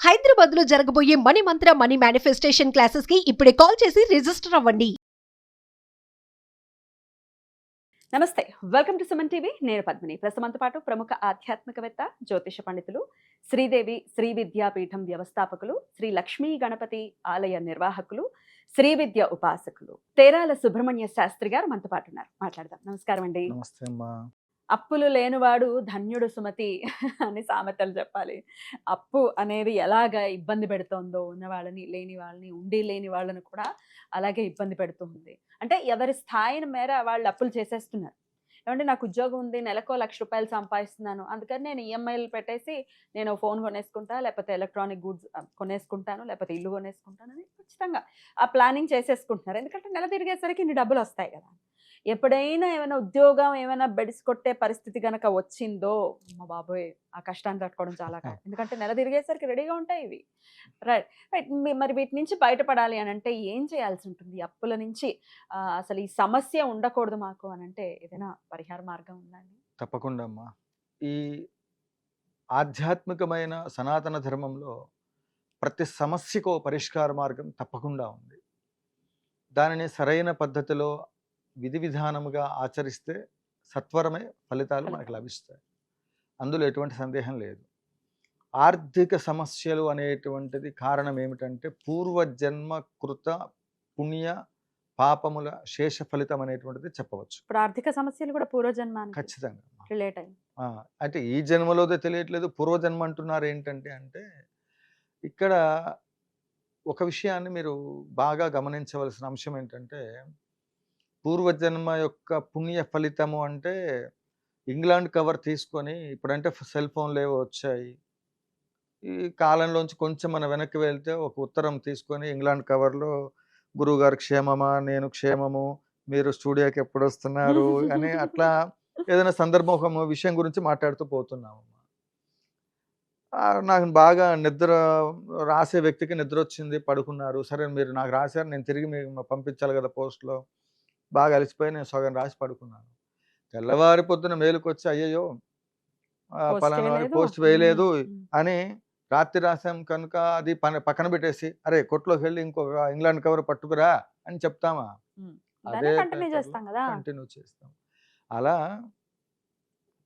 హైదరాబాద్ లో జరగబోయే మనీ మంత్ర money manifestation classes కి ఇప్పుడే కాల్ చేసి రిజిస్టర్ అవ్వండి. నమస్తే, వెల్కమ్ టు సుమన్ టీవీ. నేను పద్మిని. ప్రస్తుతంతో పాటు ప్రముఖ ఆధ్యాత్మికవేత్త, జ్యోతిష పండితులు, శ్రీదేవి శ్రీ విద్యాపీఠం వ్యవస్థాపకులు, శ్రీ లక్ష్మీ గణపతి ఆలయ నిర్వాహకులు, శ్రీ విద్య ఉపాసకులు తేరాల సుబ్రహ్మణ్య శాస్త్రి గారు మనతో పాటు ఉన్నారు. మాట్లాడదాం. నమస్కారం అండి. నమస్తే అమ్మా. అప్పులు లేనివాడు ధన్యుడు సుమతి అని సామెతలు చెప్పాలి. అప్పు అనేది ఎలాగ ఇబ్బంది పెడుతోందో ఉన్న వాళ్ళని, లేని వాళ్ళని, ఉండి లేని వాళ్ళని కూడా అలాగే ఇబ్బంది పెడుతుంది. అంటే ఎవరి స్థాయిని మేర వాళ్ళు అప్పులు చేసేస్తున్నారు. ఏమంటే నాకు ఉద్యోగం ఉంది, నెలకో ₹1,00,000 సంపాదిస్తున్నాను, అందుకని నేను ఈఎంఐలు పెట్టేసి నేను ఫోన్ కొనేసుకుంటా, లేకపోతే ఎలక్ట్రానిక్ గూడ్స్ కొనేసుకుంటాను, లేకపోతే ఇల్లు కొనేసుకుంటాను అని ఖచ్చితంగా ఆ ప్లానింగ్ చేసేసుకుంటున్నారు. ఎందుకంటే నెల తిరిగేసరికి ఇన్ని డబ్బులు వస్తాయి కదా. ఎప్పుడైనా ఏమైనా ఉద్యోగం ఏమైనా బెడిసి కొట్టే పరిస్థితి కనుక వచ్చిందో, మా బాబోయ్, ఆ కష్టాన్ని తట్టుకోవడం చాలా కాదు. ఎందుకంటే నెల తిరిగేసరికి రెడీగా ఉంటాయి ఇవి. రైట్ రైట్ మరి వీటి నుంచి బయటపడాలి అని అంటే ఏం చేయాల్సి ఉంటుంది? అప్పుల నుంచి అసలు ఈ సమస్య ఉండకూడదు మాకు అని అంటే ఏదైనా పరిహార మార్గం ఉందండి? తప్పకుండా అమ్మా. ఈ ఆధ్యాత్మికమైన సనాతన ధర్మంలో ప్రతి సమస్యకు ఓ పరిష్కార మార్గం తప్పకుండా ఉంది. దానిని సరైన పద్ధతిలో విధి విధానముగా ఆచరిస్తే సత్వరమే ఫలితాలు మనకు లభిస్తాయి. అందులో ఎటువంటి సందేహం లేదు. ఆర్థిక సమస్యలు అనేటువంటిది కారణం ఏమిటంటే పూర్వజన్మ కృత పుణ్య పాపముల శేష ఫలితం అనేటువంటిది చెప్పవచ్చు. ఇప్పుడు ఆర్థిక సమస్యలు కూడా పూర్వజన్మానికి ఖచ్చితంగా రిలేట్ అయ్యి. అంటే ఈ జన్మలోదే తెలియట్లేదు, పూర్వజన్మ అంటున్నారు. ఏంటంటే అంటే ఇక్కడ ఒక విషయాన్ని మీరు బాగా గమనించవలసిన అంశం ఏంటంటే, పూర్వజన్మ యొక్క పుణ్య ఫలితము అంటే ఇంగ్లాండ్ కవర్ తీసుకొని, ఇప్పుడంటే సెల్ ఫోన్లు ఏవో వచ్చాయి, ఈ కాలంలోంచి కొంచెం మనం వెనక్కి వెళ్తే ఒక ఉత్తరం తీసుకొని ఇంగ్లాండ్ కవర్లో గురువుగారు క్షేమమా, నేను క్షేమము, మీరు స్టూడియోకి ఎప్పుడు వస్తున్నారు అని అట్లా ఏదైనా సందర్భం ఒక విషయం గురించి మాట్లాడుతూ పోతున్నాము. నాకు బాగా నిద్ర రాసే వ్యక్తికి నిద్ర వచ్చింది, పడుకున్నారు. సరే మీరు నాకు రాశారు, నేను తిరిగి మీకు పంపించాలి కదా పోస్ట్లో. బాగా అలసిపోయి నేను సగం రాసి పడుకున్నాను. తెల్లవారి పొద్దున మేలుకొచ్చి అయ్యయ్యో పలానా వాడి పోస్ట్ వేయలేదు అని రాత్రి రాసాం కనుక అది పక్కన పెట్టేసి అరే కొట్లోకి వెళ్ళి ఇంకొక ఇంగ్లాండ్ కవర్ పట్టుకురా అని చెప్తామా? అదే కంటిన్యూ చేస్తాం. అలా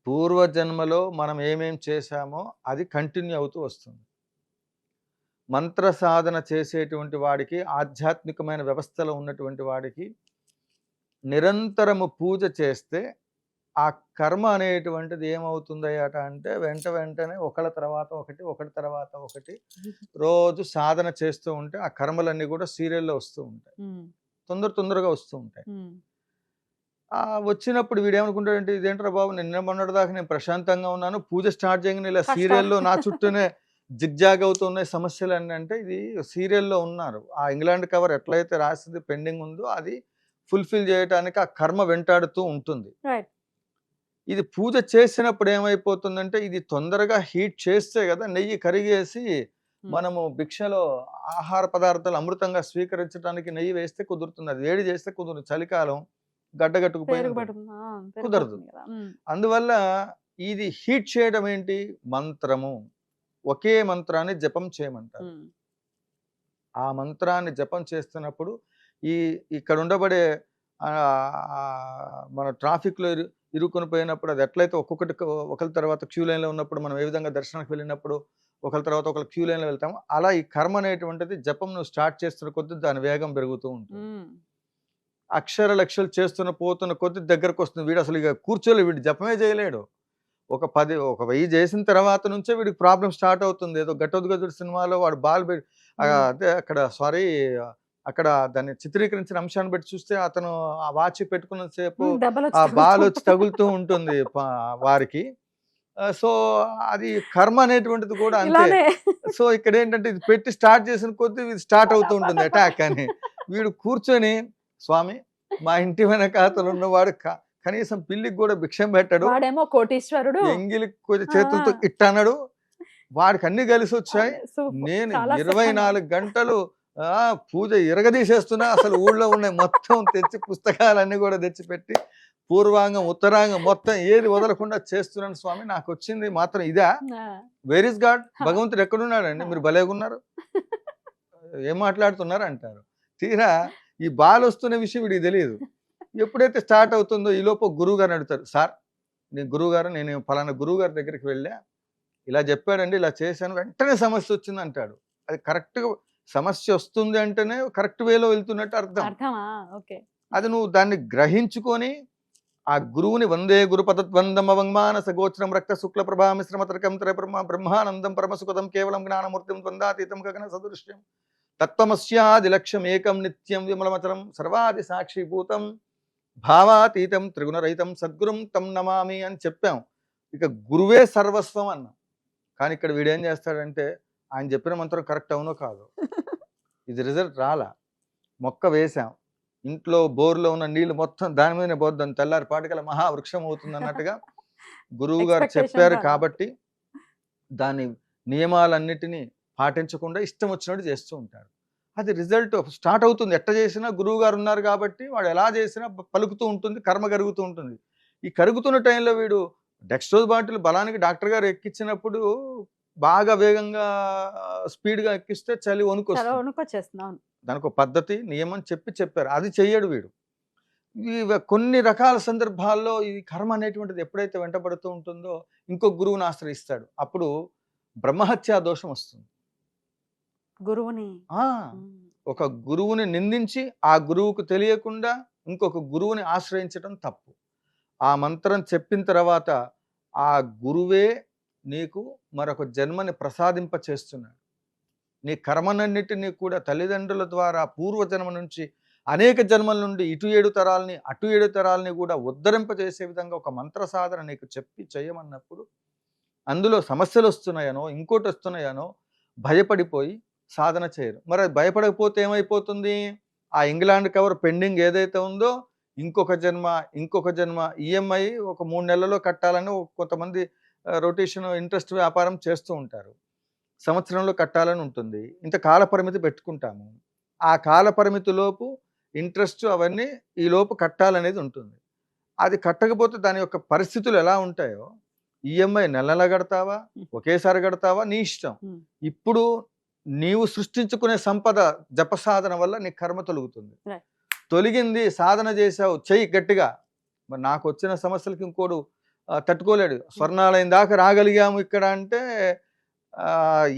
పూర్వజన్మలో మనం ఏమేం చేశామో అది కంటిన్యూ అవుతూ వస్తుంది. మంత్ర సాధన చేసేటువంటి వాడికి, ఆధ్యాత్మికమైన వ్యవస్థలో ఉన్నటువంటి వాడికి నిరంతరము పూజ చేస్తే ఆ కర్మ అనేటువంటిది ఏమవుతుందయ్యాట అంటే వెంటనే ఒకళ్ళ తర్వాత ఒకటి రోజు సాధన చేస్తూ ఉంటే ఆ కర్మలన్నీ కూడా సీరియల్లో వస్తూ ఉంటాయి, తొందరగా వస్తూ ఉంటాయి. వచ్చినప్పుడు వీడేమనుకుంటాడంటే, ఇదేంట్రా బాబు, నిన్న మొన్నటి దాకా నేను ప్రశాంతంగా ఉన్నాను, పూజ స్టార్ట్ చేయగానే ఇలా సీరియల్లో నా చుట్టూనే జిగ్జాగ్ అవుతున్నాయి సమస్యలు అని. అంటే ఇది సీరియల్లో ఉన్నారు. ఆ ఇంగ్లాండ్ కవర్ ఎట్లయితే రాసింది పెండింగ్ ఉందో అది ఫుల్ఫిల్ చేయడానికి ఆ కర్మ వెంటాడుతూ ఉంటుంది. ఇది పూజ చేసినప్పుడు ఏమైపోతుందంటే, ఇది తొందరగా హీట్ చేస్తే కదా నెయ్యి కరిగేసి మనము భిక్షలో ఆహార పదార్థాలు అమృతంగా స్వీకరించడానికి నెయ్యి వేస్తే కుదురుతుంది. అది వేడి చేస్తే కుదురు. చలికాలం గడ్డగట్టుకుపోయి కుదరదు. అందువల్ల ఇది హీట్ చేయడం ఏంటి? మంత్రము. ఒకే మంత్రాన్ని జపం చేయమంటారు. ఆ మంత్రాన్ని జపం చేస్తున్నప్పుడు ఇక్కడ ఉండబడే మన ట్రాఫిక్లో ఇరుక్కుని పోయినప్పుడు అది ఎట్లయితే ఒకరి తర్వాత క్యూ లైన్లో ఉన్నప్పుడు మనం ఏ విధంగా దర్శనానికి వెళ్ళినప్పుడు ఒకరి తర్వాత ఒకరు క్యూ లైన్లో వెళ్తాము, అలా ఈ కర్మ అనేటువంటిది జపం నువ్వు స్టార్ట్ చేస్తున్న కొద్దీ దాని వేగం పెరుగుతూ ఉంటుంది. అక్షర లక్షలు పోతున్న కొద్ది దగ్గరకు వస్తుంది. వీడు అసలు ఇక కూర్చోలే, వీడు జపమే చేయలేడు. ఒక 1000 చేసిన తర్వాత నుంచే వీడికి ప్రాబ్లం స్టార్ట్ అవుతుంది. ఏదో ఘటోద్గజుడు సినిమాలో వాడు బాల్ అదే అక్కడ దాన్ని చిత్రీకరించిన అంశాన్ని బట్టి చూస్తే అతను ఆ వాచ్ పెట్టుకున్న సేపు ఆ బాల్ వచ్చి తగులుతూ ఉంటుంది వారికి. సో అది కర్మ అనేటువంటిది కూడా అంతే. సో ఇక్కడ ఏంటంటే ఇది పెట్టి స్టార్ట్ చేసిన కొద్ది ఇది స్టార్ట్ అవుతూ ఉంటుంది అటాక్ అని. వీడు కూర్చొని, స్వామి మా ఇంటి వెనకాతలు ఉన్నవాడు కనీసం పిల్లికి కూడా భిక్షం పెట్టాడు, వాడేమో కోటీశ్వరుడు, ఎంగిలి చేతులతో ఇట్టన్నాడు, వాడికి అన్ని కలిసి వచ్చాయి. నేను 24 గంటలు పూజ ఇరగదీసేస్తున్నా, అసలు ఊళ్ళో ఉన్నాయి మొత్తం తెచ్చి పుస్తకాలన్నీ కూడా తెచ్చిపెట్టి పూర్వాంగం ఉత్తరాంగం మొత్తం ఏది వదలకుండా చేస్తున్నాను స్వామి, నాకు వచ్చింది మాత్రం ఇదా, వేర్ ఇస్ గాడ్, భగవంతుడు ఎక్కడున్నాడండి, మీరు భలేగున్నారు, ఏం మాట్లాడుతున్నారు అంటారు. తీరా ఈ బాల్ వస్తున్న విషయం వీడికి తెలియదు. ఎప్పుడైతే స్టార్ట్ అవుతుందో ఈ లోపు గురువు గారిని అడుగుతారు, సార్ నేను గురువు గారు, నేను ఫలానా గురువు గారి దగ్గరికి వెళ్ళా, ఇలా చెప్పాడండి, ఇలా చేశాను, వెంటనే సమస్య వచ్చింది అంటాడు. అది కరెక్ట్గా సమస్య వస్తుంది అంటేనే కరెక్ట్ వేలో వెళ్తున్నట్టు అర్థం. అర్థమా? ఓకే. అది నువ్వు దాన్ని గ్రహించుకొని ఆ గురువుని వందే గురుపదద్వందమవమానస గోచరం రక్త శుక్ల ప్రభా మిశ్రమ తర్కం బ్రహ్మానందం పరమసుఖదం కేవలం జ్ఞానమూర్తిం ద్వందాతీతం గగన సదృశ్యం తత్వమస్యాది లక్ష్యం ఏకం నిత్యం విమలమతరం సర్వాది సాక్షిభూతం భావాతీతం త్రిగుణరహితం సద్గురుం తం నమామి అని చెప్పాం. ఇక గురువే సర్వస్వం అన్నాం. కానీ ఇక్కడ వీడేం చేస్తాడంటే ఆయన చెప్పిన మంత్రం కరెక్ట్ అవునో కాదు, ఇది రిజల్ట్ రాలా, మొక్క వేశాం, ఇంట్లో బోర్లో ఉన్న నీళ్లు మొత్తం దాని మీదనే పోద్దాం, తెల్లారి పాటికల మహావృక్షం అవుతుంది అన్నట్టుగా గురువు గారు చెప్పారు కాబట్టి దాని నియమాలన్నిటినీ పాటించకుండా ఇష్టం వచ్చినట్టు చేస్తూ ఉంటాడు. అది రిజల్ట్ స్టార్ట్ అవుతుంది. ఎట్ట చేసినా గురువు గారు ఉన్నారు కాబట్టి వాడు ఎలా చేసినా పలుకుతూ ఉంటుంది, కర్మ కరుగుతూ ఉంటుంది. ఈ కరుగుతున్న టైంలో వీడు డెక్స్ట్రోజ్ బాటిల్ బలానికి డాక్టర్ గారు ఎక్కించినప్పుడు బాగా వేగంగా స్పీడ్గా ఎక్కిస్తే చలి వణుకొచ్చేస్తున్నాను. దానికి ఒక పద్ధతి నియమం చెప్పారు, అది చెయ్యడు వీడు. కొన్ని రకాల సందర్భాల్లో ఈ కర్మ అనేటువంటిది ఎప్పుడైతే వెంటబడుతూ ఉంటుందో ఇంకొక గురువుని ఆశ్రయిస్తాడు, అప్పుడు బ్రహ్మహత్యా దోషం వస్తుంది. గురువుని ఒక గురువుని నిందించి ఆ గురువుకు తెలియకుండా ఇంకొక గురువుని ఆశ్రయించడం తప్పు. ఆ మంత్రం చెప్పిన తర్వాత ఆ గురువే నీకు మరొక జన్మని ప్రసాదింప చేస్తున్నాడు. నీ కర్మనన్నిటినీ కూడా తల్లిదండ్రుల ద్వారా పూర్వజన్మ నుంచి అనేక జన్మల నుండి ఇటు 7 తరాలని అటు 7 తరాలని కూడా ఉద్ధరింపజేసే విధంగా ఒక మంత్ర సాధన నీకు చెప్పి చేయమన్నప్పుడు అందులో సమస్యలు వస్తున్నాయనో ఇంకోటి వస్తున్నాయనో భయపడిపోయి సాధన చేయరు. మరి భయపడకపోతే ఏమైపోతుంది, ఆ ఇంగ్లాండ్ కవర్ పెండింగ్ ఏదైతే ఉందో ఇంకొక జన్మ ఈఎంఐ ఒక 3 నెలల్లో కట్టాలని కొంతమంది రొటేషన్ ఇంట్రెస్ట్ వ్యాపారం చేస్తూ ఉంటారు. సంవత్సరంలో కట్టాలని ఉంటుంది, ఇంత కాల పరిమితి పెట్టుకుంటాము, ఆ కాల పరిమితిలోపు ఇంట్రెస్ట్ అవన్నీ ఈ లోపు కట్టాలనేది ఉంటుంది. అది కట్టకపోతే దాని యొక్క పరిస్థితులు ఎలా ఉంటాయో, ఈఎంఐ నెలలా కడతావా ఒకేసారి కడతావా నీ ఇష్టం. ఇప్పుడు నీవు సృష్టించుకునే సంపద జపసాధన వల్ల నీ కర్మ తొలుగుతుంది. తొలగింది, సాధన చేసావు, చెయ్యి గట్టిగా. మరి నాకు వచ్చిన సమస్యలకి ఇంకోడు తట్టుకోలేడు. స్వర్ణాలయం దాకా రాగలిగాము ఇక్కడ అంటే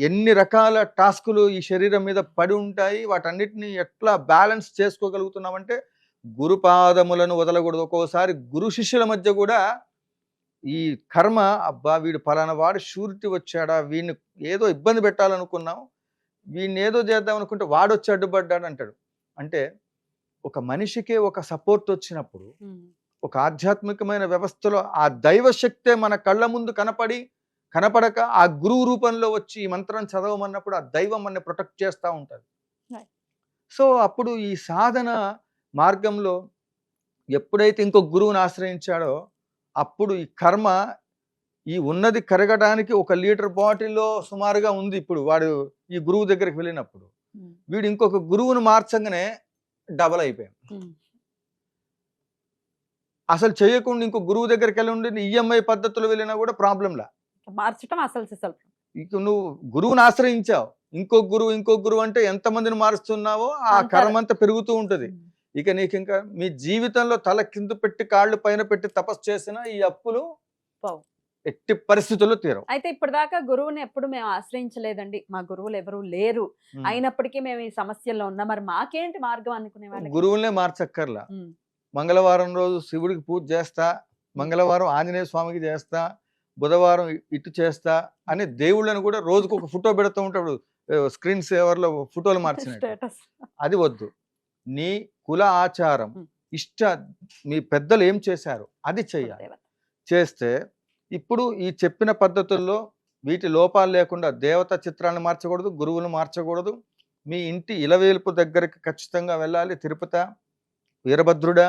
ఎన్ని రకాల టాస్కులు ఈ శరీరం మీద పడి ఉంటాయి, వాటన్నిటిని ఎట్లా బ్యాలెన్స్ చేసుకోగలుగుతున్నామంటే గురుపాదములను వదలకూడదు. ఒక్కోసారి గురు శిష్యుల మధ్య కూడా ఈ కర్మ, అబ్బా వీడు ఫలానా వాడు షూరిటీ వచ్చాడా, వీడిని ఏదో ఇబ్బంది పెట్టాలనుకున్నాం, వీడిని ఏదో చేద్దాం అనుకుంటే వాడు వచ్చి అడ్డుపడ్డాడు అంటాడు. అంటే ఒక మనిషికే ఒక సపోర్ట్ వచ్చినప్పుడు ఒక ఆధ్యాత్మికమైన వ్యవస్థలో ఆ దైవశక్తే మన కళ్ళ ముందు కనపడక ఆ గురువు రూపంలో వచ్చి ఈ మంత్రం చదవమన్నప్పుడు ఆ దైవం మనని ప్రొటెక్ట్ చేస్తూ ఉంటుంది. సో అప్పుడు ఈ సాధన మార్గంలో ఎప్పుడైతే ఇంకొక గురువుని ఆశ్రయించాడో అప్పుడు ఈ కర్మ ఈ ఉన్నది కరగడానికి 1 లీటర్ బాటిల్లో సుమారుగా ఉంది. ఇప్పుడు వాడు ఈ గురువు దగ్గరికి వెళ్ళినప్పుడు వీడు ఇంకొక గురువుని మార్చంగానే డబల్ అయిపోయాడు. అసలు చేయకుండా ఇంకో గురువు దగ్గరికి వెళ్ళి ఉండి ఈఎంఐ పద్ధతులు వెళ్ళినా కూడా ప్రాబ్లంలా మార్చడం అసలు ఇక నువ్వు గురువుని ఆశ్రయించావు, ఇంకో గురువు అంటే ఎంతమందిని మారుస్తున్నావో ఆ కర్మ అంతా పెరుగుతూ ఉంటుంది. ఇక నీకు ఇంకా మీ జీవితంలో తల కింద పెట్టి కాళ్ళు పైన పెట్టి తపస్సు చేసినా ఈ అప్పులు ఎట్టి పరిస్థితుల్లో తీరవు. అయితే ఇప్పటిదాకా గురువుని ఎప్పుడు మేము ఆశ్రయించలేదండి, మా గురువులు ఎవరు లేరు, అయినప్పటికీ మేము ఈ సమస్యల్లో ఉన్నాం, మరి మాకేంటి మార్గం అనుకునే వాళ్ళు గురువులనే మార్చక్కర్లా. మంగళవారం రోజు శివుడికి పూజ చేస్తా, మంగళవారం ఆంజనేయ స్వామికి చేస్తా, బుధవారం ఇటు చేస్తా అని దేవుళ్ళని కూడా రోజుకు ఒక ఫోటో పెడుతూ ఉంటాడు, స్క్రీన్ సేవర్లో ఫోటోలు మార్చినట్టు. అది వద్దు. నీ కుల ఆచారం మీ పెద్దలు ఏం చేశారు అది చెయ్యాలి. చేస్తే ఇప్పుడు ఈ చెప్పిన పద్ధతుల్లో వీటి లోపాలు లేకుండా దేవతా చిత్రాలను మార్చకూడదు, గురువులు మార్చకూడదు. మీ ఇంటి ఇలవేల్పు దగ్గరికి ఖచ్చితంగా వెళ్ళాలి. తిరుపతి వీరభద్రుడా,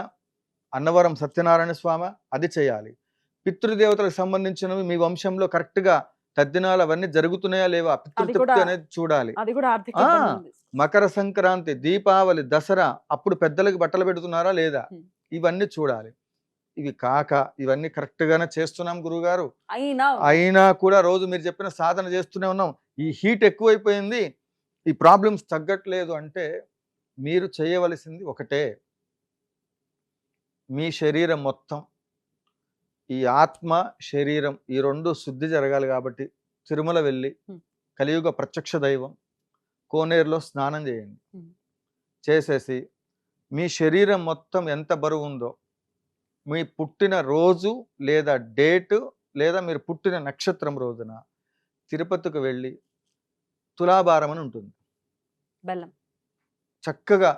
అన్నవరం సత్యనారాయణ స్వామి, అది చేయాలి. పితృదేవతలకు సంబంధించినవి మీ వంశంలో కరెక్ట్గా తద్దినాలు అవన్నీ జరుగుతున్నాయా లేవా, పితృతృప్తి అనేది చూడాలి. మకర సంక్రాంతి, దీపావళి, దసరా అప్పుడు పెద్దలకు బట్టలు పెడుతున్నారా లేదా, ఇవన్నీ చూడాలి. ఇవి కాక ఇవన్నీ కరెక్ట్ గానే చేస్తున్నాం గురుగారు, అయినా అయినా కూడా రోజు మీరు చెప్పిన సాధన చేస్తూనే ఉన్నాం, ఈ హీట్ ఎక్కువైపోయింది, ఈ ప్రాబ్లమ్స్ తగ్గట్లేదు అంటే మీరు చేయవలసింది ఒకటే, మీ శరీరం మొత్తం, ఈ ఆత్మ శరీరం ఈ రెండు శుద్ధి జరగాలి కాబట్టి తిరుమల వెళ్ళి కలియుగ ప్రత్యక్ష దైవం కోనేరులో స్నానం చేయండి. చేసేసి మీ శరీరం మొత్తం ఎంత బరువు ఉందో మీ పుట్టిన రోజు లేదా డేటు లేదా మీరు పుట్టిన నక్షత్రం రోజున తిరుపతికి వెళ్ళి తులాభారం అని ఉంటుంది, బెల్లం చక్కగా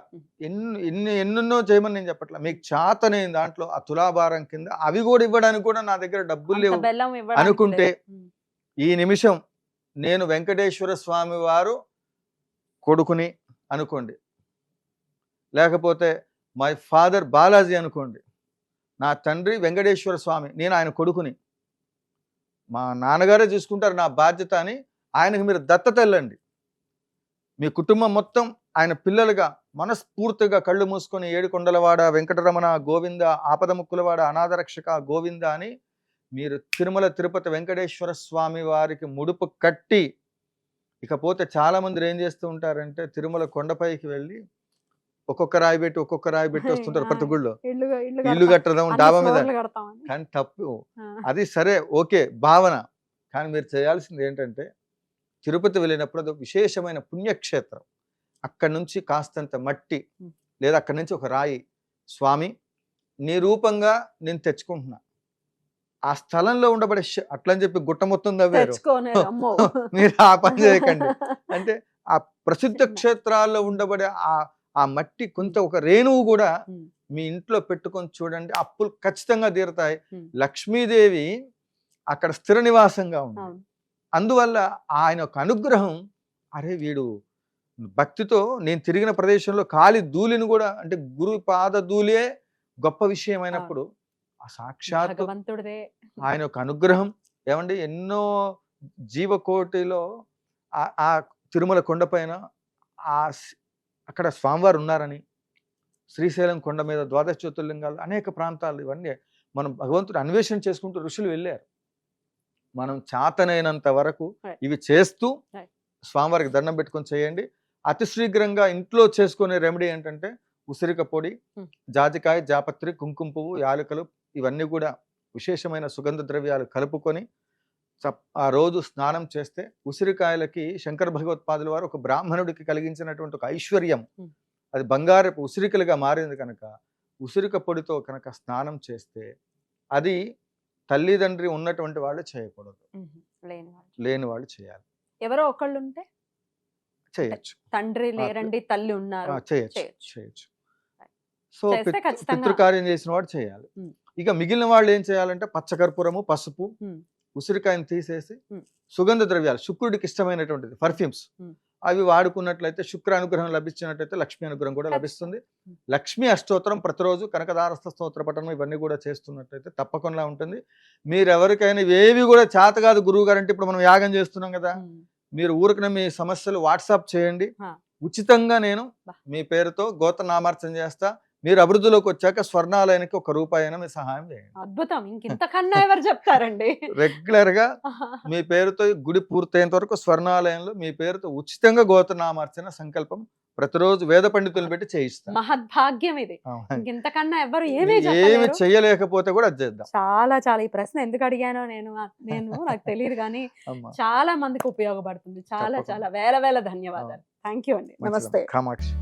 ఎన్నెన్నో చేయమని నేను చెప్పట్లా, మీకు చేతనే దాంట్లో ఆ తులాభారం కింద అవి కూడా ఇవ్వడానికి కూడా నా దగ్గర డబ్బులు లేవు బెల్లం ఇవ్వడానికి అనుకుంటే లేదు. ఈ నిమిషం నేను వెంకటేశ్వర స్వామి వారు కొడుకుని అనుకోండి, లేకపోతే మై ఫాదర్ బాలాజీ అనుకోండి, నా తండ్రి వెంకటేశ్వర స్వామి, నేను ఆయన కొడుకుని, మా నాన్నగారే చూసుకుంటారు నా బాధ్యత అని ఆయనకు మీరు దత్తత వెళ్ళండి. మీ కుటుంబం మొత్తం ఆయన పిల్లలుగా మనస్ఫూర్తిగా కళ్ళు మూసుకొని ఏడుకొండలవాడ వెంకటరమణ గోవింద, ఆపదముక్కులవాడ అనాథరక్షక గోవింద అని మీరు తిరుమల తిరుపతి వెంకటేశ్వర స్వామి వారికి ముడుపు కట్టి, ఇకపోతే చాలా మంది ఏం చేస్తూ ఉంటారంటే తిరుమల కొండపైకి వెళ్ళి ఒక్కొక్క రాయి పెట్టి వస్తుంటారు ప్రతి గుళ్ళో, ఇల్లు కట్టడం డాబా మీద, కానీ తప్పు అది. సరే ఓకే భావన, కానీ మీరు చేయాల్సింది ఏంటంటే తిరుపతి వెళ్ళినప్పుడు అది విశేషమైన పుణ్యక్షేత్రం, అక్కడి నుంచి కాస్తంత మట్టి లేదా అక్కడి నుంచి ఒక రాయి, స్వామి నీ రూపంగా నేను తెచ్చుకుంటున్నా, ఆ స్థలంలో ఉండబడే అట్లని చెప్పి గుట్ట మొత్తం తవ్వారు మీరు ఆ పని చేయకండి. అంటే ఆ ప్రసిద్ధ క్షేత్రాల్లో ఉండబడే ఆ మట్టి కొంత ఒక రేణువు కూడా మీ ఇంట్లో పెట్టుకొని చూడండి, అప్పులు ఖచ్చితంగా తీరుతాయి. లక్ష్మీదేవి అక్కడ స్థిర నివాసంగా ఉంది, అందువల్ల ఆయన ఒక అనుగ్రహం, అరే వీడు భక్తితో నేను తిరిగిన ప్రదేశంలో కాలి ధూళిని కూడా, అంటే గురు పాద ధూళే గొప్ప విషయమైనప్పుడు ఆ సాక్షాత్ ఆయన ఒక అనుగ్రహం. ఏమండి ఎన్నో జీవకోటిలో ఆ తిరుమల కొండపైన అక్కడ స్వామివారు ఉన్నారని, శ్రీశైలం కొండ మీద ద్వాదశ జ్యోతిర్లింగాలు అనేక ప్రాంతాలు, ఇవన్నీ మనం భగవంతుడు అన్వేషణ చేసుకుంటూ ఋషులు వెళ్ళారు. మనం చేతనైనంత వరకు ఇవి చేస్తూ స్వామివారికి దండం పెట్టుకొని చేయండి. అతి శీఘ్రంగా ఇంట్లో చేసుకునే రెమెడీ ఏంటంటే ఉసిరిక పొడి, జాజికాయ, జాపత్రి, కుంకుమ పువ్వు, యాలకులు, ఇవన్నీ కూడా విశేషమైన సుగంధ ద్రవ్యాలు కలుపుకొని ఆ రోజు స్నానం చేస్తే ఉసిరికాయలకి శంకర భగవత్పాదుల వారు ఒక బ్రాహ్మణుడికి కలిగించినటువంటి ఒక ఐశ్వర్యం, అది బంగారపు ఉసిరికలుగా మారింది కనుక ఉసిరిక పొడితో కనుక స్నానం చేస్తే అది తల్లిదండ్రి ఉన్నటువంటి వాళ్ళు చేయకూడదు, లేని వాళ్ళు చేయాలి. ఎవరో ఒకళ్ళు ఉంటే చేయొచ్చు, తండ్రి లేరండి తల్లి ఉన్నారు చేయొచ్చు. సో పితృకార్యం చేసిన వాడు చేయాలి. ఇక మిగిలిన వాళ్ళు ఏం చేయాలంటే పచ్చకర్పూరము, పసుపు, ఉసిరికాయను తీసేసి సుగంధ ద్రవ్యాలు, శుక్రుడికి ఇష్టమైనటువంటిది పర్ఫ్యూమ్స్, అవి వాడుకున్నట్లయితే శుక్ర అనుగ్రహం లభించినట్లయితే లక్ష్మీ అనుగ్రహం కూడా లభిస్తుంది. లక్ష్మీ అష్టోత్తరం ప్రతిరోజు, కనకదారస్థ స్తోత్ర పఠనం ఇవన్నీ కూడా చేస్తున్నట్లయితే తప్పకుండా ఉంటుంది. మీరు ఎవరికైనా ఇవేవి కూడా చేత కాదు గురువు గారు అంటే, ఇప్పుడు మనం యాగం చేస్తున్నాం కదా, మీరు ఊరికనే మీ సమస్యలు వాట్సాప్ చేయండి, ఉచితంగా నేను మీ పేరుతో గోత్రనామార్చన చేస్తా. మీరు అభివృద్ధిలోకి వచ్చాక స్వర్ణాలయానికి ₹1 అయినా మీ సహాయం చేయండి. అద్భుతం, ఇంతకన్నా ఎవరు చెప్తారండి. రెగ్యులర్ గా మీ పేరుతో గుడి పూర్తయ్యేంత వరకు స్వర్ణాలయంలో మీ పేరుతో ఉచితంగా గోత్రనామార్చన సంకల్పం ప్రతిరోజు వేద పండితులు పెట్టి చేయిస్తారు. మహద్భాగ్యం ఇది, ఇంతకన్నా ఎవరు ఏమి చేయలేకపోతే కూడా అది చేద్దాం. చాలా ఈ ప్రశ్న ఎందుకు అడిగానో నేను నాకు తెలియదు కానీ చాలా మందికి ఉపయోగపడుతుంది. చాలా వేల ధన్యవాదాలు. థ్యాంక్ యూ అండి. నమస్తే. కామాక్షి.